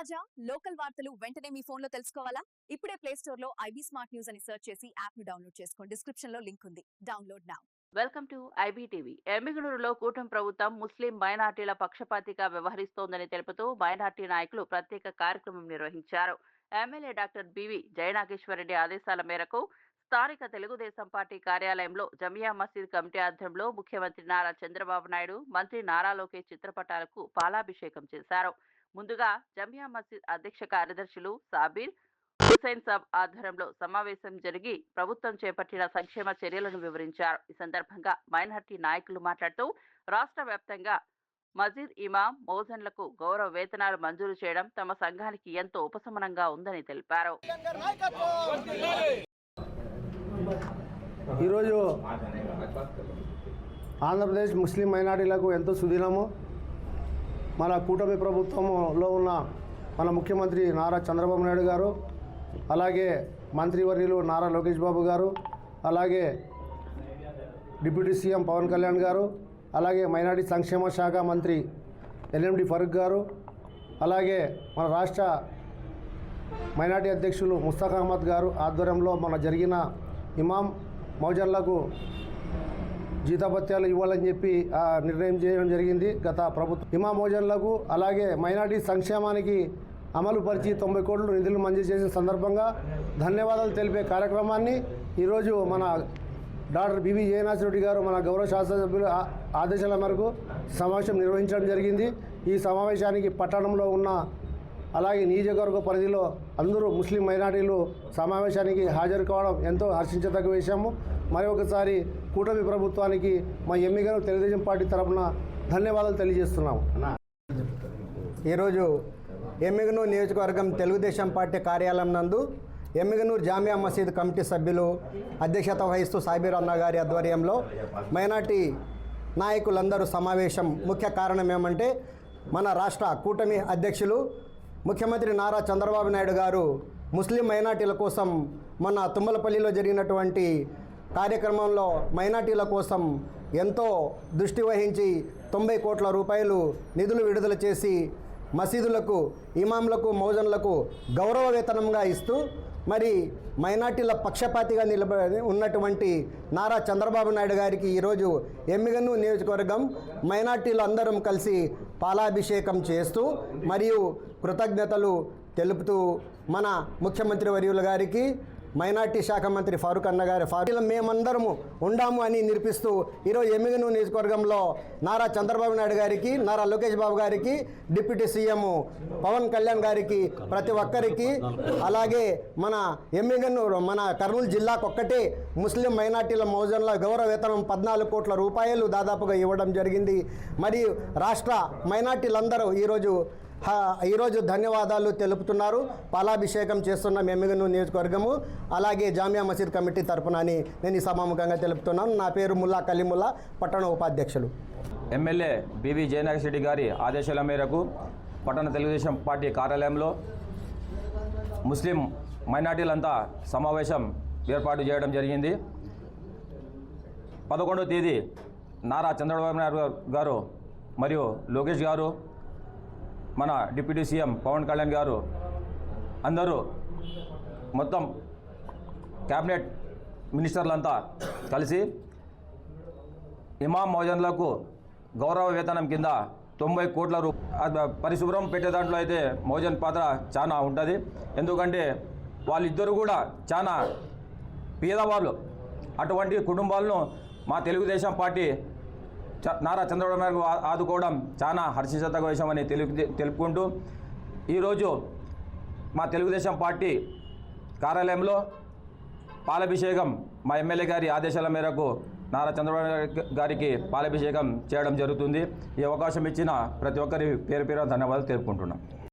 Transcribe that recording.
తాజా లోకల్ వార్తలు వెంటనే మీ ఫోన్ లో తెలుసుకోవాలా? ఇప్పుడే ప్లే స్టోర్ లో ఐబీ స్మార్ట్ న్యూస్ అని సెర్చ్ చేసి యాప్ ను డౌన్లోడ్ చేసుకోండి. డిస్క్రిప్షన్ లో లింక్ ఉంది. Download now. Welcome to IBTV. ఎమ్మిగనూరులో కూటమి ప్రభుత్వం ముస్లిం మైనార్టీల పక్షపాతిగా వ్యవహరిస్తోందని తెలుపుతూ మైనార్టీ నాయకులు ప్రత్యేక కార్యక్రమం నిర్వహించారు. ఎమ్మెల్యే డాక్టర్ బివి జయనాగేశ్వరరెడ్డి ఆదేశాల మేరకు స్థానిక తెలుగుదేశం పార్టీ కార్యాలయంలో జమియా మసీద్ కమిటీ ఆధ్వర్యంలో ముఖ్యమంత్రి నారా చంద్రబాబు నాయుడు, మంత్రి నారా లోకేష్ చిత్రపటాలకు పాలాభిషేకం చేశారు. ముందుగా జమియా మసీద్ అధ్యక్ష కార్యదర్శులు సాబీర్ హుసైన్ సాబ్ ఆధ్వర్యంలో సమావేశం జరిగి ప్రభుత్వం చేపట్టిన సంక్షేమ చర్యలను వివరించారు. ఈ సందర్భంగా మైనార్టీ నాయకులు మాట్లాడుతూ రాష్ట్ర వ్యాప్తంగా మజీద్ ఇమాం మౌజన్లకు గౌరవ వేతనాలు మంజూరు చేయడం తమ సంఘానికి ఎంతో ఉపశమనంగా ఉందని తెలిపారు. ఈరోజు ఆంధ్రప్రదేశ్ ముస్లిం మైనారిటీలకు ఎంతో సుదినము. మన కూటమి ప్రభుత్వంలో ఉన్న మన ముఖ్యమంత్రి నారా చంద్రబాబు నాయుడు గారు, అలాగే మంత్రివర్యులు నారా లోకేష్ బాబు గారు, అలాగే డిప్యూటీ సీఎం పవన్ కళ్యాణ్ గారు, అలాగే మైనారిటీ సంక్షేమ శాఖ మంత్రి ఎల్ఎండి ఫరూక్ గారు, అలాగే మన రాష్ట్ర మైనారిటీ అధ్యక్షులు ముస్తాక్ అహ్మద్ గారు ఆధ్వర్యంలో మన జరిగిన ఇమాం మౌజన్లకు జీతభత్యాలు ఇవ్వాలని చెప్పి నిర్ణయం చేయడం జరిగింది గత ప్రభుత్వం. ఇమాం మౌజన్లకు అలాగే మైనారిటీ సంక్షేమానికి అమలు పరిచి 90 కోట్లు నిధులు మంజూరు చేసిన సందర్భంగా ధన్యవాదాలు తెలిపే కార్యక్రమాన్ని ఈరోజు మన డాక్టర్ బివి జయనాగేశ్వరరెడ్డి గారు మన గౌరవ శాసనసభ్యుల ఆదేశాల మేరకు సమావేశం నిర్వహించడం జరిగింది. ఈ సమావేశానికి పట్టణంలో ఉన్న అలాగే నియోజకవర్గ పరిధిలో అందరూ ముస్లిం మైనారిటీలు సమావేశానికి హాజరు కావడం ఎంతో హర్షించదగ్గ విషయము. మరి ఒకసారి కూటమి ప్రభుత్వానికి మా ఎమ్మిగనూరు తెలుగుదేశం పార్టీ తరఫున ధన్యవాదాలు తెలియజేస్తున్నాము. ఈరోజు ఎమ్మిగనూరు నియోజకవర్గం తెలుగుదేశం పార్టీ కార్యాలయం నందు ఎమ్మిగనూరు జామియా మసీద్ కమిటీ సభ్యులు అధ్యక్షత వహిస్తూ సాబీర్ అన్న గారి ఆధ్వర్యంలో మైనార్టీ నాయకులందరూ సమావేశం. ముఖ్య కారణం ఏమంటే మన రాష్ట్ర కూటమి అధ్యక్షులు ముఖ్యమంత్రి నారా చంద్రబాబు నాయుడు గారు ముస్లిం మైనార్టీల కోసం మొన్న తుమ్మలపల్లిలో జరిగినటువంటి కార్యక్రమంలో మైనార్టీల కోసం ఎంతో దృష్టి వహించి 90 కోట్ల రూపాయలు నిధులు విడుదల చేసి మసీదులకు, ఇమాంలకు, మౌజన్లకు గౌరవ వేతనంగా ఇస్తూ మరి మైనార్టీల పక్షపాతిగా నిలబడి ఉన్నటువంటి నారా చంద్రబాబు నాయుడు గారికి ఈరోజు ఎమ్మిగనూరు నియోజకవర్గం మైనార్టీలు అందరం కలిసి పాలాభిషేకం చేస్తూ మరియు కృతజ్ఞతలు తెలుపుతూ మన ముఖ్యమంత్రి వర్యుల గారికి, మైనార్టీ శాఖ మంత్రి ఫారూక్ అన్న గారి మేమందరము ఉండాము అని నిరూపిస్తూ ఈరోజు ఎమ్మిగనూరు నియోజకవర్గంలో నారా చంద్రబాబు నాయుడు గారికి, నారా లోకేష్ బాబు గారికి, డిప్యూటీ సీఎం పవన్ కళ్యాణ్ గారికి, ప్రతి ఒక్కరికి, అలాగే మన ఎమ్మిగనూరు మన కర్నూలు జిల్లాకు ఒక్కటే ముస్లిం మైనార్టీల మౌజన్ల గౌరవ వేతనం 14 కోట్ల రూపాయలు దాదాపుగా ఇవ్వడం జరిగింది. మరియు రాష్ట్ర మైనార్టీలందరూ ఈరోజు ధన్యవాదాలు తెలుపుతున్నారు. పాలాభిషేకం చేస్తున్న ఎమ్మిగనూరు నియోజకవర్గము అలాగే జామియా మసీద్ కమిటీ తరపున అని నేను ఈ సభాముఖంగా తెలుపుతున్నాను. నా పేరు ముల్లా కలీముల్లా, పట్టణ ఉపాధ్యక్షులు. ఎమ్మెల్యే బివి జయనాగేశ్వరరెడ్డి గారి ఆదేశాల మేరకు పట్టణ తెలుగుదేశం పార్టీ కార్యాలయంలో ముస్లిం మైనార్టీలంతా సమావేశం ఏర్పాటు చేయడం జరిగింది. 11వ తేదీ నారా చంద్రబాబు నాయుడు గారు మరియు లోకేష్ గారు, మన డిప్యూటీ సీఎం పవన్ కళ్యాణ్ గారు అందరూ మొత్తం క్యాబినెట్ మినిస్టర్లంతా కలిసి ఇమాం మౌజన్లకు గౌరవ వేతనం కింద 90 కోట్ల పరిశుభ్రం పెట్టే దాంట్లో అయితే మౌజన్ పాత్ర చాలా ఉంటుంది. ఎందుకంటే వాళ్ళిద్దరూ కూడా చాలా పేదవాళ్ళు. అటువంటి కుటుంబాలను మా తెలుగుదేశం పార్టీ నారా చంద్రబాబు నాయుడు ఆదుకోవడం చాలా హర్షించదగ్గ విషయం అని తెలుపుకుంటూ ఈరోజు మా తెలుగుదేశం పార్టీ కార్యాలయంలో పాలాభిషేకం మా ఎమ్మెల్యే గారి ఆదేశాల మేరకు నారా చంద్రబాబు గారికి పాలాభిషేకం చేయడం జరుగుతుంది. ఈ అవకాశం ఇచ్చిన ప్రతి ఒక్కరి పేరు ధన్యవాదాలు తెలుపుకుంటున్నాం.